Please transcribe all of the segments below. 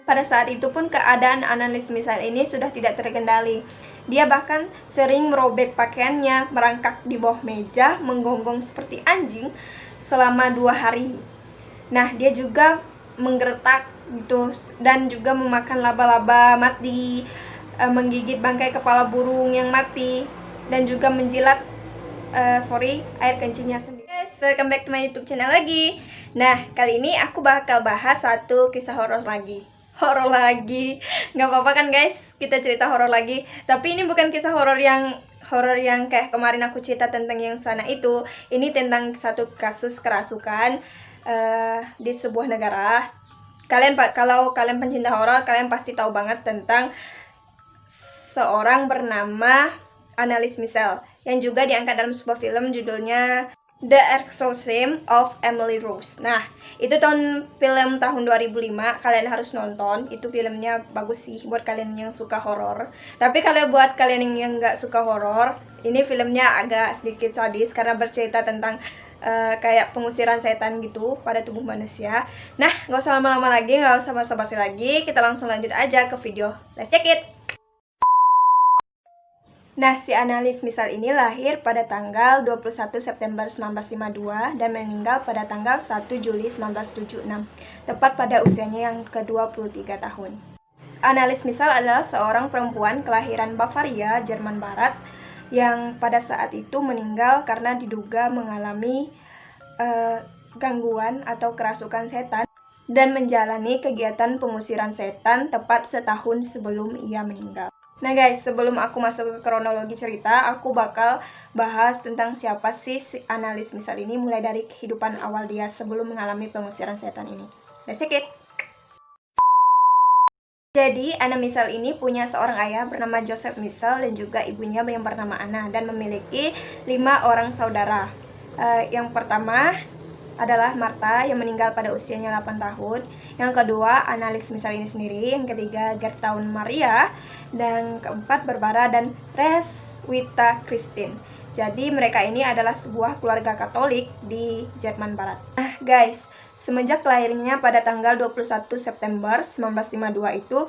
Pada saat itu pun keadaan analis misal ini sudah tidak terkendali. Dia bahkan sering merobek pakaiannya, merangkak di bawah meja, menggonggong seperti anjing selama 2 hari. Nah, dia juga menggertak gitu dan juga memakan laba-laba mati, menggigit bangkai kepala burung yang mati, dan juga menjilat air kencingnya sendiri. Guys, welcome back to my YouTube channel lagi. Nah, kali ini aku bakal bahas satu kisah horor lagi. Nggak apa-apa kan guys, kita cerita horor lagi. Tapi ini bukan kisah horor yang kayak kemarin aku cerita tentang yang sana itu. Ini tentang satu kasus kerasukan di sebuah negara. Kalau kalian pencinta horor, kalian pasti tahu banget tentang seorang bernama Anneliese Michel yang juga diangkat dalam sebuah film judulnya The Exorcism of Emily Rose. Nah, itu film tahun 2005. Kalian harus nonton. Itu filmnya bagus sih buat kalian yang suka horor. Tapi kalau buat kalian yang nggak suka horor, ini filmnya agak sedikit sadis karena bercerita tentang kayak pengusiran setan gitu pada tubuh manusia. Nah, nggak usah lama-lama lagi, nggak usah basa-basi lagi. Kita langsung lanjut aja ke video. Let's check it! Nah, si Anneliese Michel ini lahir pada tanggal 21 September 1952 dan meninggal pada tanggal 1 Juli 1976, tepat pada usianya yang ke-23 tahun. Anneliese Michel adalah seorang perempuan kelahiran Bavaria, Jerman Barat, yang pada saat itu meninggal karena diduga mengalami gangguan atau kerasukan setan dan menjalani kegiatan pengusiran setan tepat setahun sebelum ia meninggal. Nah guys, sebelum aku masuk ke kronologi cerita, aku bakal bahas tentang siapa sih si Anneliese Michel ini, mulai dari kehidupan awal dia sebelum mengalami pengusiran setan ini. Let's check it! Jadi, Anneliese Michel ini punya seorang ayah bernama Joseph Michel dan juga ibunya yang bernama Anna, dan memiliki 5 orang saudara. Yang pertama adalah Martha yang meninggal pada usianya 8 tahun. Yang kedua, Anneliese Michel ini sendiri. Yang ketiga, Gertrude Maria. Dan keempat, Barbara dan Reswita Christine. Jadi mereka ini adalah sebuah keluarga Katolik di Jerman Barat. Nah guys, semenjak lahirnya pada tanggal 21 September 1952 itu,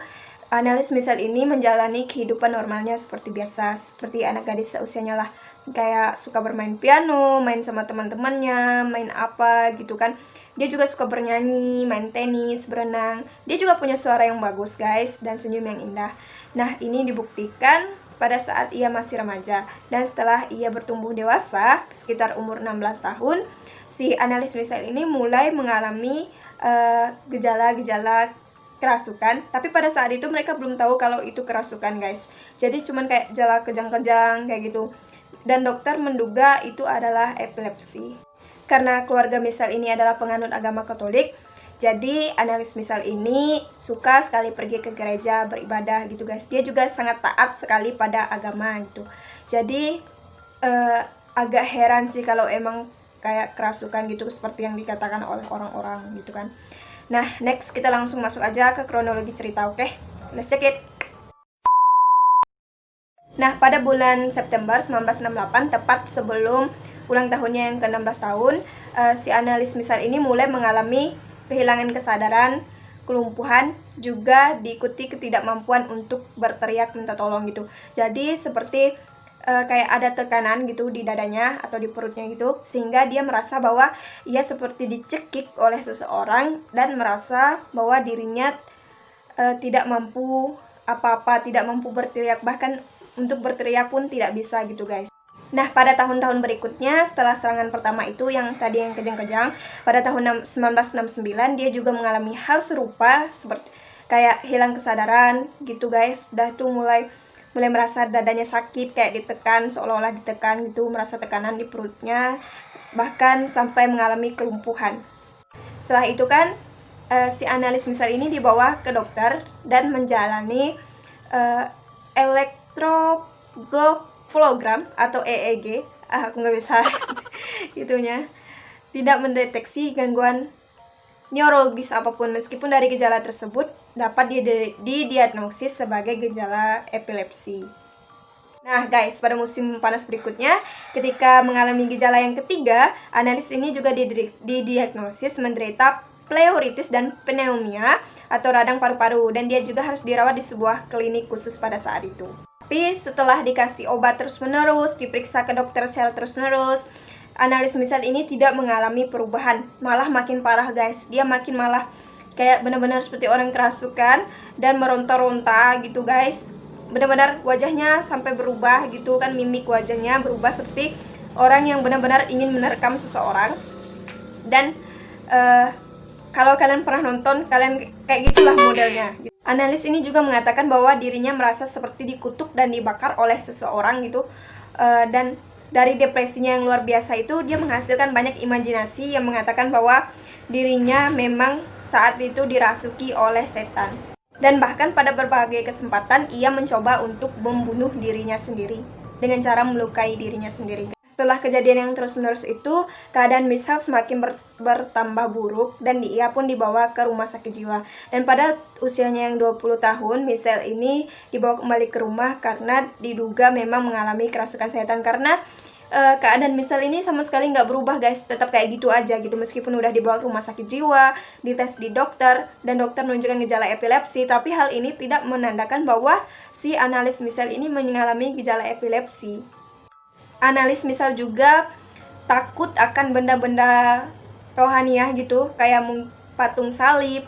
Anneliese Michel ini menjalani kehidupan normalnya seperti biasa, seperti anak gadis seusianya lah. Kayak suka bermain piano, main sama teman-temannya, main apa gitu kan. Dia juga suka bernyanyi, main tenis, berenang. Dia juga punya suara yang bagus guys, dan senyum yang indah. Nah, ini dibuktikan pada saat ia masih remaja. Dan setelah ia bertumbuh dewasa, sekitar umur 16 tahun, si Anneliese Michel ini mulai mengalami gejala-gejala kerasukan. Tapi pada saat itu mereka belum tahu kalau itu kerasukan guys. Jadi cuman kayak gejala kejang-kejang kayak gitu. Dan dokter menduga itu adalah epilepsi. Karena keluarga Michel ini adalah penganut agama Katolik, jadi Anneliese Michel ini suka sekali pergi ke gereja beribadah gitu guys. Dia juga sangat taat sekali pada agama gitu. Jadi agak heran sih kalau emang kayak kerasukan gitu seperti yang dikatakan oleh orang-orang gitu kan. Nah, next kita langsung masuk aja ke kronologi cerita, oke? Let's check it! Nah, pada bulan September 1968, tepat sebelum ulang tahunnya yang ke-16 tahun, si Anneliese Michel ini mulai mengalami kehilangan kesadaran, kelumpuhan, juga diikuti ketidakmampuan untuk berteriak minta tolong gitu. Jadi seperti kayak ada tekanan gitu di dadanya atau di perutnya gitu, sehingga dia merasa bahwa ia seperti dicekik oleh seseorang dan merasa bahwa dirinya tidak mampu apa-apa, tidak mampu berteriak, bahkan untuk berteriak pun tidak bisa gitu guys. Nah, pada tahun-tahun berikutnya setelah serangan pertama itu yang tadi yang kejang-kejang, pada tahun 1969 dia juga mengalami hal serupa, seperti kayak hilang kesadaran gitu guys. Dah tuh mulai merasa dadanya sakit, kayak ditekan, seolah-olah ditekan gitu, merasa tekanan di perutnya, bahkan sampai mengalami kelumpuhan. Setelah itu kan si Anneliese Michel ini dibawa ke dokter dan menjalani elektroflogram atau EEG. Aku nggak bisa itunya. Tidak mendeteksi gangguan neurologis apapun, meskipun dari gejala tersebut dapat didiagnosis sebagai gejala epilepsi. Nah guys, pada musim panas berikutnya, ketika mengalami gejala yang ketiga, Anneliese ini juga didiagnosis menderita pleuritis dan pneumonia atau radang paru-paru, dan dia juga harus dirawat di sebuah klinik khusus pada saat itu. Tapi setelah dikasih obat terus-menerus, diperiksa ke dokter secara terus-menerus, analis misal ini tidak mengalami perubahan, malah makin parah guys. Dia makin malah kayak benar-benar seperti orang kerasukan dan meronta-ronta gitu guys. Benar-benar wajahnya sampai berubah gitu kan, mimik wajahnya berubah seperti orang yang benar-benar ingin menerkam seseorang. Dan kalau kalian pernah nonton, kalian kayak gitulah modelnya. Analis ini juga mengatakan bahwa dirinya merasa seperti dikutuk dan dibakar oleh seseorang gitu. Dan dari depresinya yang luar biasa itu, dia menghasilkan banyak imajinasi yang mengatakan bahwa dirinya memang saat itu dirasuki oleh setan. Dan bahkan pada berbagai kesempatan ia mencoba untuk membunuh dirinya sendiri dengan cara melukai dirinya sendiri. Setelah kejadian yang terus-menerus itu, keadaan Michelle semakin bertambah buruk dan ia pun dibawa ke rumah sakit jiwa. Dan pada usianya yang 20 tahun, Michelle ini dibawa kembali ke rumah karena diduga memang mengalami kerasukan setan. Karena keadaan Michelle ini sama sekali nggak berubah guys, tetap kayak gitu aja gitu. Meskipun udah dibawa ke rumah sakit jiwa, dites di dokter, dan dokter menunjukkan gejala epilepsi, tapi hal ini tidak menandakan bahwa si analis Michelle ini mengalami gejala epilepsi. Analis misal juga takut akan benda-benda rohaniah gitu, kayak patung salib,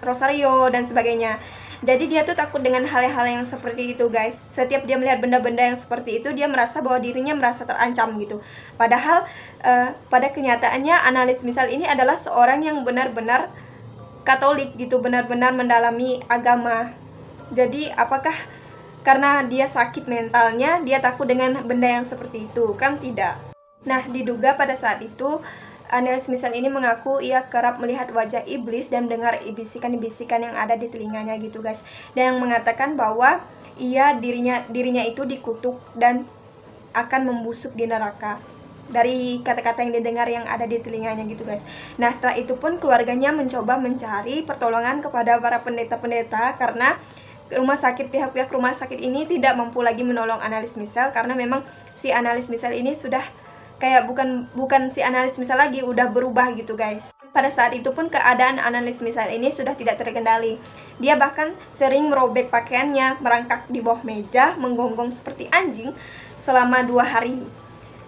rosario, dan sebagainya. Jadi dia tuh takut dengan hal-hal yang seperti itu guys. Setiap dia melihat benda-benda yang seperti itu, dia merasa bahwa dirinya merasa terancam gitu. Padahal pada kenyataannya analis misal ini adalah seorang yang benar-benar Katolik gitu, benar-benar mendalami agama. Jadi apakah karena dia sakit mentalnya, dia takut dengan benda yang seperti itu? Kan tidak. Nah, diduga pada saat itu, analis misal ini mengaku ia kerap melihat wajah iblis dan dengar bisikan-bisikan yang ada di telinganya gitu guys. Dan yang mengatakan bahwa dirinya itu dikutuk dan akan membusuk di neraka. Dari kata-kata yang didengar yang ada di telinganya gitu guys. Nah, setelah itu pun keluarganya mencoba mencari pertolongan kepada para pendeta-pendeta karena pihak-pihak rumah sakit ini tidak mampu lagi menolong analis misal, karena memang si analis misal ini sudah kayak bukan si analis misal lagi, udah berubah gitu guys. Pada saat itu pun keadaan analis misal ini sudah tidak terkendali. Dia bahkan sering merobek pakaiannya, merangkak di bawah meja, menggonggong seperti anjing selama 2 hari.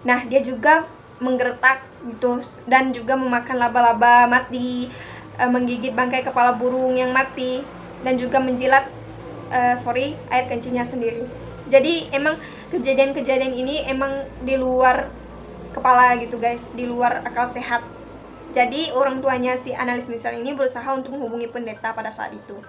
Nah, dia juga menggertak gitu dan juga memakan laba-laba mati, menggigit bangkai kepala burung yang mati, dan juga menjilat air kencingnya sendiri. Jadi emang kejadian-kejadian ini emang di luar kepala gitu guys, di luar akal sehat. Jadi orang tuanya si analis misal ini berusaha untuk menghubungi pendeta pada saat itu.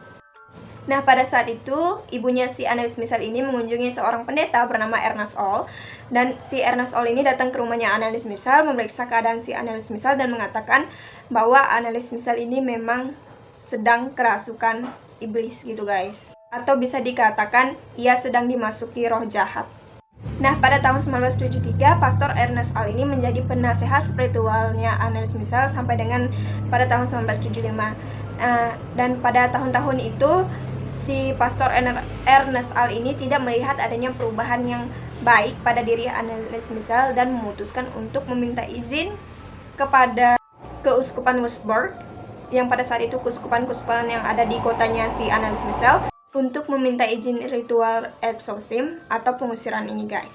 Nah, pada saat itu ibunya si analis misal ini mengunjungi seorang pendeta bernama Ernest All, dan si Ernest All ini datang ke rumahnya analis misal, memeriksa keadaan si analis misal dan mengatakan bahwa analis misal ini memang sedang kerasukan iblis gitu guys. Atau bisa dikatakan ia sedang dimasuki roh jahat. Nah, pada tahun 1973, Pastor Ernest All ini menjadi penasehat spiritualnya analis misal sampai dengan pada tahun 1975. Dan pada tahun-tahun itu, si Pastor Ernest All ini tidak melihat adanya perubahan yang baik pada diri analis misal dan memutuskan untuk meminta izin kepada Keuskupan Wurzburg, yang pada saat itu keuskupan-keuskupan yang ada di kotanya si analis misal, untuk meminta izin ritual exorcism atau pengusiran ini guys.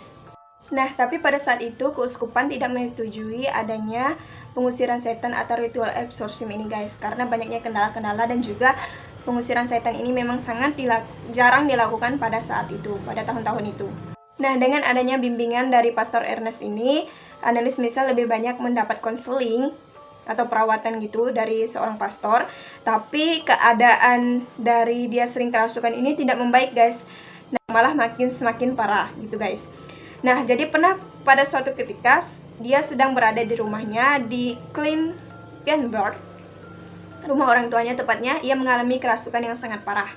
Nah, tapi pada saat itu keuskupan tidak menyetujui adanya pengusiran setan atau ritual exorcism ini guys, karena banyaknya kendala-kendala dan juga pengusiran setan ini memang sangat jarang dilakukan pada saat itu, pada tahun-tahun itu. Nah, dengan adanya bimbingan dari Pastor Ernest ini, analis misal lebih banyak mendapat konseling atau perawatan gitu dari seorang pastor, tapi keadaan dari dia sering kerasukan ini tidak membaik guys. Nah, malah semakin parah gitu guys. Nah, jadi pernah pada suatu ketika dia sedang berada di rumahnya di Klingenberg, rumah orang tuanya tepatnya, ia mengalami kerasukan yang sangat parah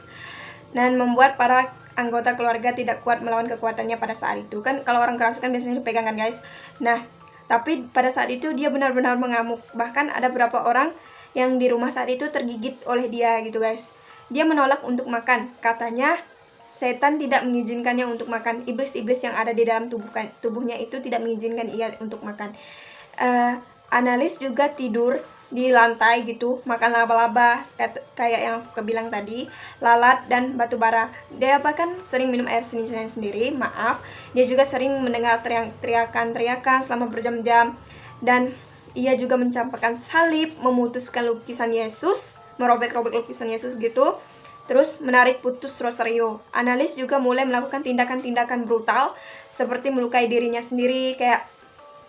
dan membuat para anggota keluarga tidak kuat melawan kekuatannya pada saat itu. Kan kalau orang kerasukan biasanya dipegang kan guys. Nah, tapi pada saat itu dia benar-benar mengamuk. Bahkan ada beberapa orang yang di rumah saat itu tergigit oleh dia gitu guys. Dia menolak untuk makan. Katanya setan tidak mengizinkannya untuk makan. Iblis-iblis yang ada di dalam tubuhnya itu tidak mengizinkan ia untuk makan. Analis juga tidur di lantai gitu, makan laba-laba kayak yang aku bilang tadi, lalat dan batu bara. Dia bahkan sering minum air sendiri, maaf. Dia juga sering mendengar teriakan-teriakan selama berjam-jam, dan ia juga mencampakkan salib, memutuskan lukisan Yesus, merobek-robek lukisan Yesus gitu, terus menarik putus rosario. Analis juga mulai melakukan tindakan-tindakan brutal seperti melukai dirinya sendiri, kayak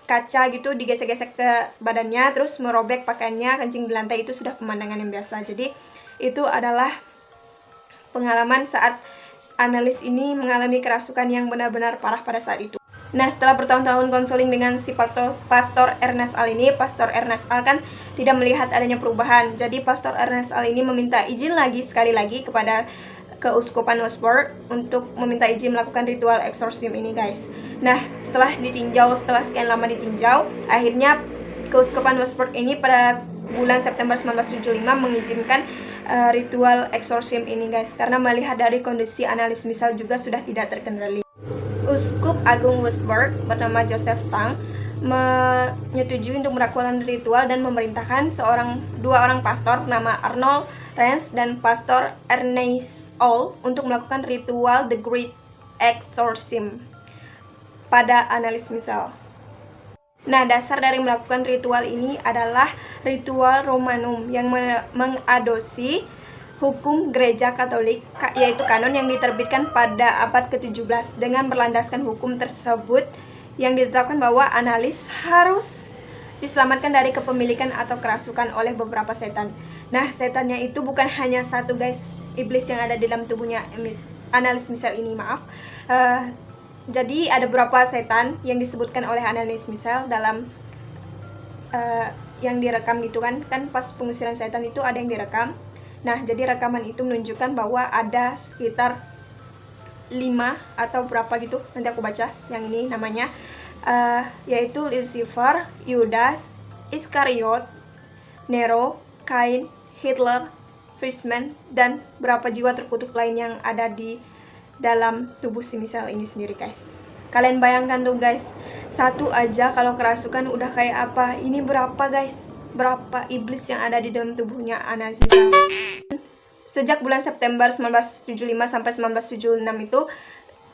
kaca gitu digesek-gesek ke badannya, terus merobek pakaiannya, kencing di lantai. Itu sudah pemandangan yang biasa. Jadi itu adalah pengalaman saat analis ini mengalami kerasukan yang benar-benar parah pada saat itu. Nah, setelah bertahun-tahun konseling dengan si Pastor Ernest Al ini, Pastor Ernest Al kan tidak melihat adanya perubahan. Jadi Pastor Ernest Al ini meminta izin sekali lagi kepada Keuskupan Westport untuk meminta izin melakukan ritual eksorsim ini, guys. Nah, setelah sekian lama ditinjau, akhirnya Keuskupan Westport ini pada bulan September 1975 mengizinkan ritual eksorsim ini, guys, karena melihat dari kondisi analis misal juga sudah tidak terkendali. Uskup Agung Westport bernama Joseph Stang menyetujui untuk melakukan ritual dan memerintahkan dua orang pastor bernama Arnold Rance dan Pastor Ernest All untuk melakukan ritual The Great Exorcism pada analis misal. Nah, dasar dari melakukan ritual ini adalah ritual Romanum yang mengadopsi hukum gereja Katolik, yaitu kanon yang diterbitkan pada abad ke-17. Dengan berlandaskan hukum tersebut yang ditetapkan bahwa analis harus diselamatkan dari kepemilikan atau kerasukan oleh beberapa setan. Nah, setannya itu bukan hanya satu, guys, iblis yang ada di dalam tubuhnya analis misal ini, maaf. Jadi ada beberapa setan yang disebutkan oleh analis misal dalam yang direkam gitu kan pas pengusiran setan itu ada yang direkam. Nah, jadi rekaman itu menunjukkan bahwa ada sekitar 5 atau berapa gitu, nanti aku baca yang ini namanya, yaitu Lucifer, Yudas, Iskariot, Nero, Cain, Hitler, Fishman, dan berapa jiwa terkutuk lain yang ada di dalam tubuh si misal ini sendiri, guys. Kalian bayangkan tuh, guys, satu aja kalau kerasukan udah kayak apa. Ini berapa, guys? Berapa iblis yang ada di dalam tubuhnya analis misal. Sejak bulan September 1975 sampai 1976 itu,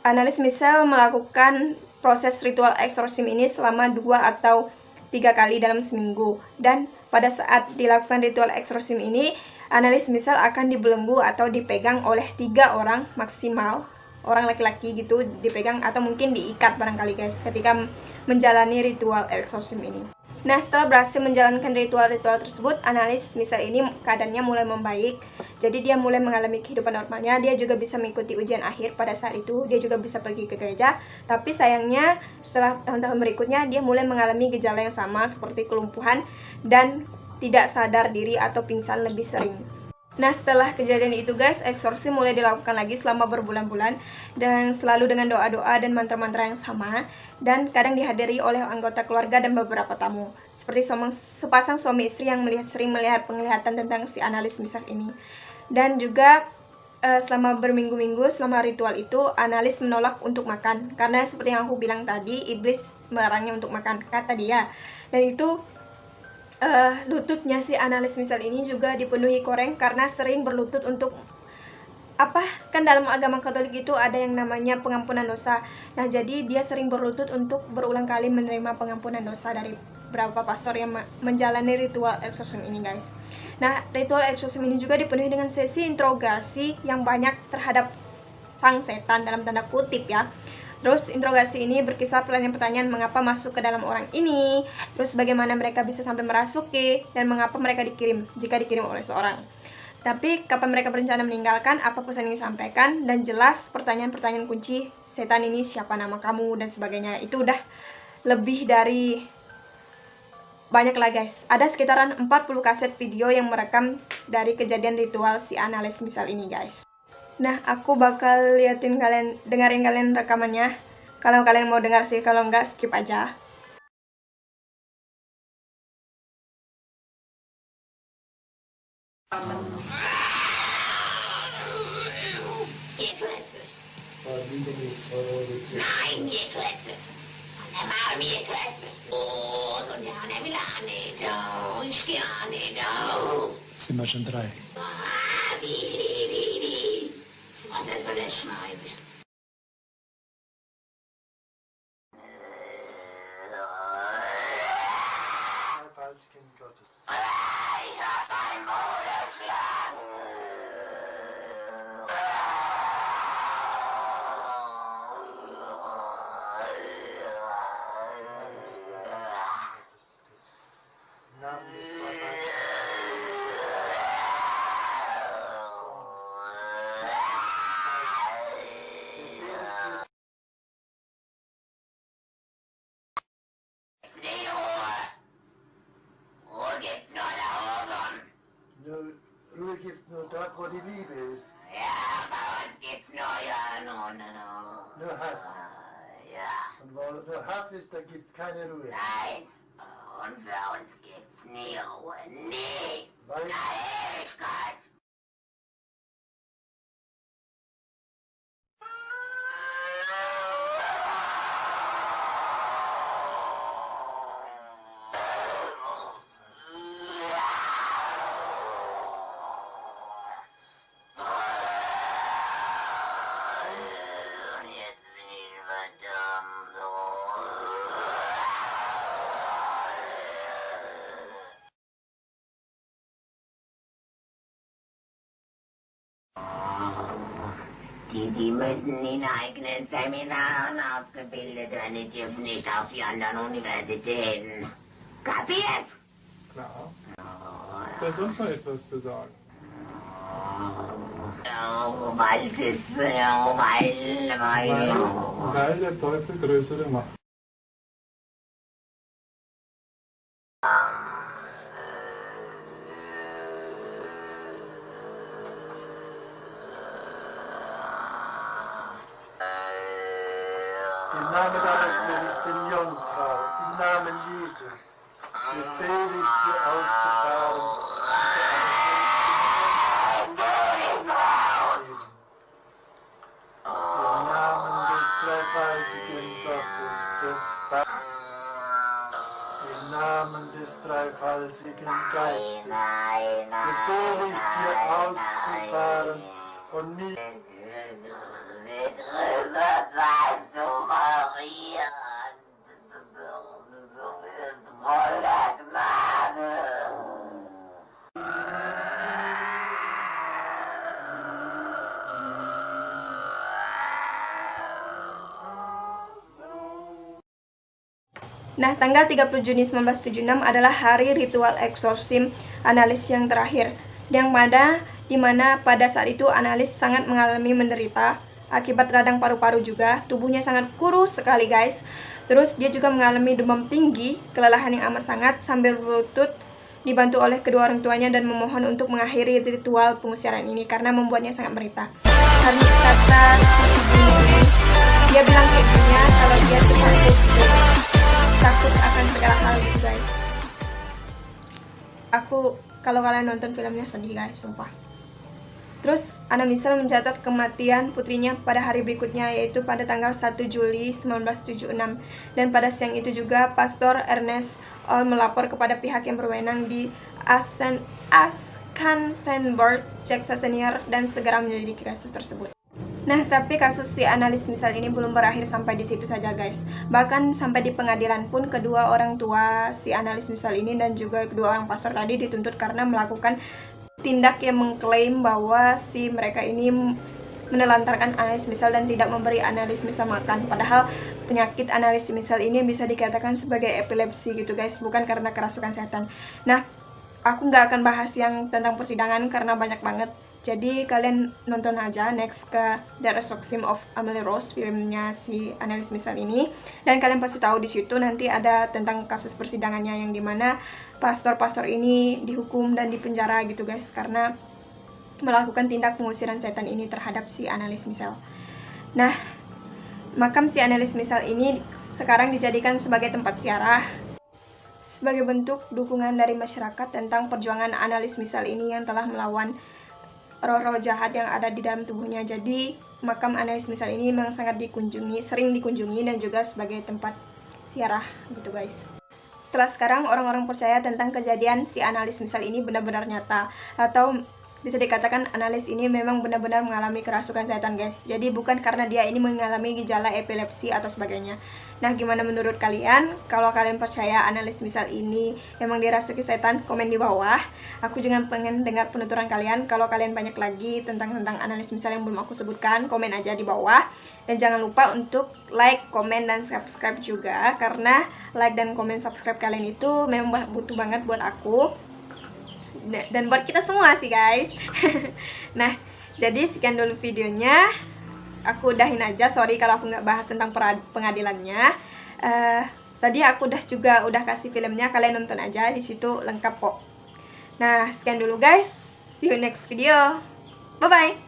analis misal melakukan proses ritual eksorsim ini selama 2 atau 3 kali dalam seminggu. Dan pada saat dilakukan ritual eksorsim ini, analis misal akan dibelenggu atau dipegang oleh 3 orang maksimal, orang laki-laki gitu, dipegang atau mungkin diikat barangkali, guys, ketika menjalani ritual eksorsim ini. Nah, setelah berhasil menjalankan ritual-ritual tersebut, analis misal ini keadaannya mulai membaik. Jadi dia mulai mengalami kehidupan normalnya. Dia juga bisa mengikuti ujian akhir pada saat itu. Dia juga bisa pergi ke gereja. Tapi sayangnya setelah tahun-tahun berikutnya, dia mulai mengalami gejala yang sama seperti kelumpuhan dan tidak sadar diri atau pingsan lebih sering. Nah, setelah kejadian itu, guys, eksorsim mulai dilakukan lagi selama berbulan-bulan dan selalu dengan doa-doa dan mantra-mantra yang sama, dan kadang dihadiri oleh anggota keluarga dan beberapa tamu, seperti sepasang suami istri yang sering melihat penglihatan tentang si analis misal ini. Dan juga selama berminggu-minggu selama ritual itu, analis menolak untuk makan karena seperti yang aku bilang tadi, iblis melarangnya untuk makan, kata dia. Dan itu lututnya si analis misal ini juga dipenuhi koreng karena sering berlutut untuk kan dalam agama Katolik itu ada yang namanya pengampunan dosa. Nah, jadi dia sering berlutut untuk berulang kali menerima pengampunan dosa dari beberapa pastor yang menjalani ritual eksorsim ini, guys. Nah, ritual eksorsim ini juga dipenuhi dengan sesi interogasi yang banyak terhadap sang setan dalam tanda kutip ya. Terus interogasi ini berkisar pertanyaan-pertanyaan mengapa masuk ke dalam orang ini, terus bagaimana mereka bisa sampai merasuki, dan mengapa mereka dikirim jika dikirim oleh seorang. Tapi kapan mereka berencana meninggalkan, apa pesan yang disampaikan, dan jelas pertanyaan-pertanyaan kunci, setan ini siapa, nama kamu, dan sebagainya. Itu udah lebih dari banyak lah, guys. Ada sekitaran 40 kaset video yang merekam dari kejadian ritual si analis misal ini, guys. Nah, aku bakal dengerin kalian rekamannya. Kalau kalian mau dengar sih, kalau enggak skip aja. sind wir schon 3. Was soll der Schneid? Kind Gottes. Ich hab ein Maul erschlagen. Im Namen des Ruhe gibt's nur dort, wo die Liebe ist. Ja, bei uns gibt's Nur Hass. Ja, Und wo nur Hass ist, da gibt's keine Ruhe. nein. Und für uns gibt's nie Ruhe. Nie. Weil In der Ewigkeit. Und jetzt bin ich verdammt. Die müssen in eigenen Seminaren ausgebildet werden, die dürfen nicht auf die anderen Universitäten. Kapiert? Klar. Ist da sonst noch etwas zu sagen? Weil Weil der Teufel größere Macht. im Namen deines Sohnes, den Jungfrau, im Namen Jesu, befehle ich dir auszufahren. Im Namen des dreifaltigen Gottes, des Vaters, im Namen des dreifaltigen Geistes, befehle ich dir auszufahren und nicht Nah, tanggal 30 Juni 1976 adalah hari ritual eksorsim Annelies yang terakhir, di mana pada saat itu Annelies sangat mengalami menderita akibat radang paru-paru juga. Tubuhnya sangat kurus sekali, guys. Terus dia juga mengalami demam tinggi, kelelahan yang amat sangat, sambil berlutut dibantu oleh kedua orang tuanya dan memohon untuk mengakhiri ritual pengusiran ini karena membuatnya sangat menderita. Karena kata dia bilang ke ibunya kalau dia takut akan segala hal gitu, guys. Kalau kalian nonton filmnya sedih, guys, sumpah. Terus Anna Missel mencatat kematian putrinya pada hari berikutnya, yaitu pada tanggal 1 Juli 1976. Dan pada siang itu juga Pastor Ernest Ohl melapor kepada pihak yang berwenang di Aschaffenburg, Texas Senior, dan segera menyelidiki kasus tersebut. Nah, tapi kasus si Annelies Missel ini belum berakhir sampai di situ saja, guys. Bahkan sampai di pengadilan pun kedua orang tua si Annelies Missel ini dan juga kedua orang pastor tadi dituntut karena melakukan tindak yang mengklaim bahwa si mereka ini menelantarkan Annelies Missel dan tidak memberi Annelies Missel makan. Padahal penyakit Annelies Missel ini bisa dikatakan sebagai epilepsi gitu, guys, bukan karena kerasukan setan. Nah, aku nggak akan bahas yang tentang persidangan karena banyak banget. Jadi kalian nonton aja next ke The Exorcism of Emily Rose, filmnya si Annelies Missel ini, dan kalian pasti tahu di situ nanti ada tentang kasus persidangannya yang dimana pastor-pastor ini dihukum dan dipenjara gitu, guys, karena melakukan tindak pengusiran setan ini terhadap si Annelies Missel. Nah, makam si Annelies Missel ini sekarang dijadikan sebagai tempat ziarah sebagai bentuk dukungan dari masyarakat tentang perjuangan Annelies Missel ini yang telah melawan roh-roh jahat yang ada di dalam tubuhnya. Jadi makam Annelies Missel ini memang sangat dikunjungi, sering dikunjungi, dan juga sebagai tempat ziarah gitu, guys. setelah sekarang orang-orang percaya tentang kejadian si analis misal ini benar-benar nyata, atau bisa dikatakan analis ini memang benar-benar mengalami kerasukan setan, guys. Jadi bukan karena dia ini mengalami gejala epilepsi atau sebagainya. Nah, gimana menurut kalian? Kalau kalian percaya analis misal ini memang dirasuki setan, komen di bawah. Aku juga pengen dengar penuturan kalian. Kalau kalian banyak lagi tentang analis misal yang belum aku sebutkan, komen aja di bawah. Dan jangan lupa untuk like, komen, dan subscribe juga, karena like dan komen subscribe kalian itu memang butuh banget buat aku dan buat kita semua sih, guys. Nah, jadi sekian dulu videonya. Aku udahin aja, sorry kalau aku nggak bahas tentang pengadilannya. Tadi aku udah kasih filmnya, kalian nonton aja, di situ lengkap kok. Nah, sekian dulu guys, see you next video, bye bye.